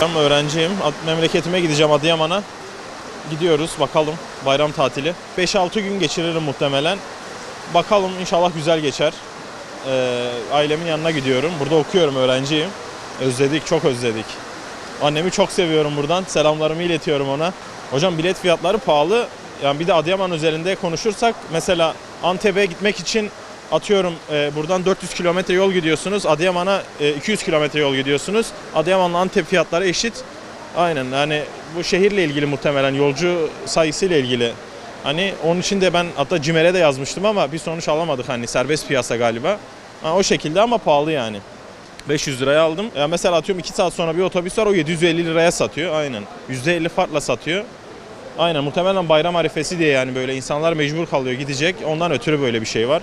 Ben öğrenciyim. Memleketime gideceğim, Adıyaman'a. Gidiyoruz bakalım, bayram tatili. 5-6 gün geçiririm muhtemelen. Bakalım, inşallah güzel geçer. Ailemin yanına gidiyorum. Burada okuyorum, öğrenciyim. Özledik, çok özledik. Annemi çok seviyorum buradan. Selamlarımı iletiyorum ona. Hocam bilet fiyatları pahalı. Yani bir de Adıyaman üzerinde konuşursak mesela Antep'e gitmek için atıyorum buradan 400 kilometre yol gidiyorsunuz. Adıyaman'a 200 kilometre yol gidiyorsunuz. Adıyaman'la Antep fiyatları eşit. Aynen, yani bu şehirle ilgili muhtemelen, yolcu sayısıyla ilgili. Hani onun için de ben hatta CİMER'e de yazmıştım ama bir sonuç alamadık, hani serbest piyasa galiba. O şekilde ama pahalı yani. 500 liraya aldım. Ya mesela atıyorum 2 saat sonra bir otobüs var, o 750 liraya satıyor. Aynen. %50 farkla satıyor. Aynen, muhtemelen bayram arifesi diye, yani böyle insanlar mecbur kalıyor, gidecek. Ondan ötürü böyle bir şey var.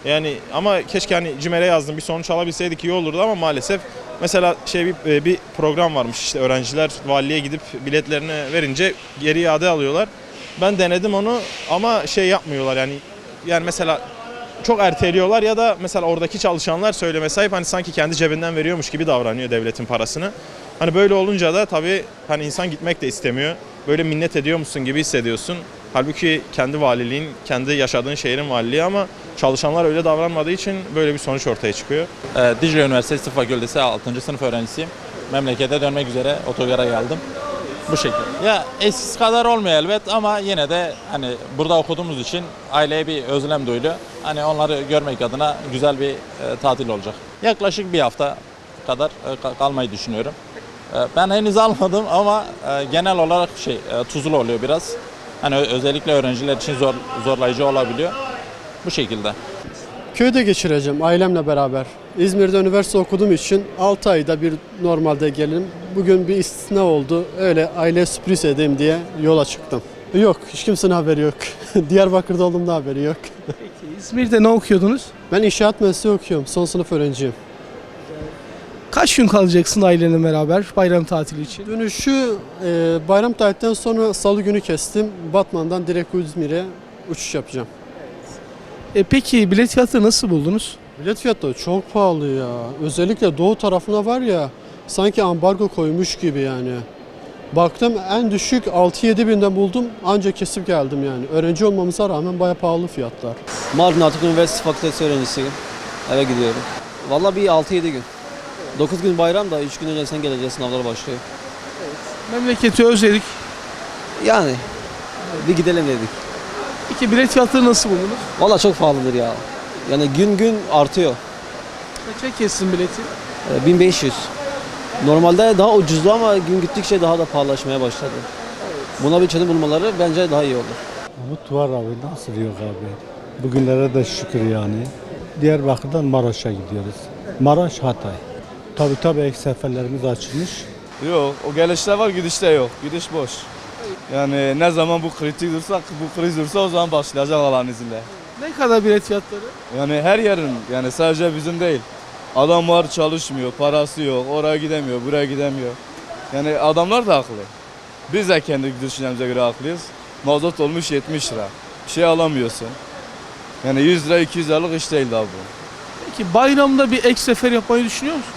Yani ama keşke hani CİMER'e yazdım, bir sonuç alabilseydik iyi olurdu ama maalesef mesela bir program varmış, işte öğrenciler valiye gidip biletlerini verince geri iade alıyorlar. Ben denedim onu ama yapmıyorlar yani mesela çok erteliyorlar ya da mesela oradaki çalışanlar söyleme sahip, hani sanki kendi cebinden veriyormuş gibi davranıyor devletin parasını. Hani böyle olunca da tabii hani insan gitmek de istemiyor. Böyle minnet ediyormuşsun gibi hissediyorsun. Halbuki kendi valiliğin, kendi yaşadığın şehrin valiliği ama çalışanlar öyle davranmadığı için böyle bir sonuç ortaya çıkıyor. Dicle Üniversitesi Tıp Fakültesi 6. sınıf öğrencisiyim. Memlekete dönmek üzere otogara geldim. Bu şekilde. Ya eskisi kadar olmuyor elbet ama yine de hani burada okuduğumuz için aileye bir özlem duyuluyor. Hani onları görmek adına güzel bir tatil olacak. Yaklaşık bir hafta kadar kalmayı düşünüyorum. Ben henüz almadım ama genel olarak tuzlu oluyor biraz. Hani özellikle öğrenciler için zorlayıcı olabiliyor. Bu şekilde. Köyde geçireceğim ailemle beraber. İzmir'de üniversite okuduğum için 6 ayda bir normalde gelirim. Bugün bir istisna oldu. Öyle aileye sürpriz edeyim diye yola çıktım. Yok, hiç kimsenin haberi yok. Diyarbakır'da olduğumda haberi yok. Peki, İzmir'de ne okuyordunuz? Ben inşaat mesleği okuyorum. Son sınıf öğrenciyim. Kaç gün kalacaksın ailenle beraber bayram tatili için? Dönüşü bayram tatilinden sonra salı günü kestim. Batman'dan direkt İzmir'e uçuş yapacağım. Peki bilet fiyatı nasıl buldunuz? Bilet fiyatları çok pahalı ya. Özellikle doğu tarafına var ya, sanki ambargo koymuş gibi yani. Baktım en düşük 6-7 binden buldum, ancak kesip geldim yani. Öğrenci olmamıza rağmen bayağı pahalı fiyatlar. Mardin Atatürk Üniversitesi Fakültesi öğrencisiyim. Eve gidiyorum. Vallahi bir 6-7 gün. 9 gün bayram da 3 gün önce sen geleceğiz, sınavlar başlıyor. Memleketi özledik. Yani bir gidelim dedik. Peki bilet fiyatları nasıl buldunuz? Vallahi çok pahalıdır ya. Yani gün gün artıyor. Kaça kessin bileti? 1500. Normalde daha ucuzdu ama gün gittikçe daha da pahalılaşmaya başladı. Buna bir çözüm bulmaları bence daha iyi olur. Umut var abi, nasıl yok abi. Bugünlere de şükür yani. Diyarbakır'dan Maraş'a gidiyoruz. Maraş, Hatay. Tabii ek seferlerimiz açılmış. Yok, o gelişte var, gidişte yok. Gidiş boş. Yani ne zaman bu kritik dursa, bu kriz dursa o zaman başlayacak Allah'ın izniyle. Ne kadar bilet fiyatları? Yani her yerin, yani sadece bizim değil. Adam var, çalışmıyor, parası yok, oraya gidemiyor, buraya gidemiyor. Yani adamlar da haklı. Biz de kendi düşüncemize göre haklıyız. Mazot olmuş 70 lira. Bir şey alamıyorsun. Yani 100 lira 200 liralık iş değil daha bu. Peki bayramda bir ek sefer yapmayı düşünüyor musunuz?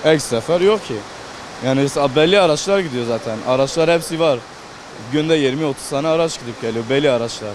Ek sefer yok ki. Yani belli araçlar gidiyor zaten. Araçlar hepsi var. Günde 20-30 tane araç gidip geliyor, belli araçlar.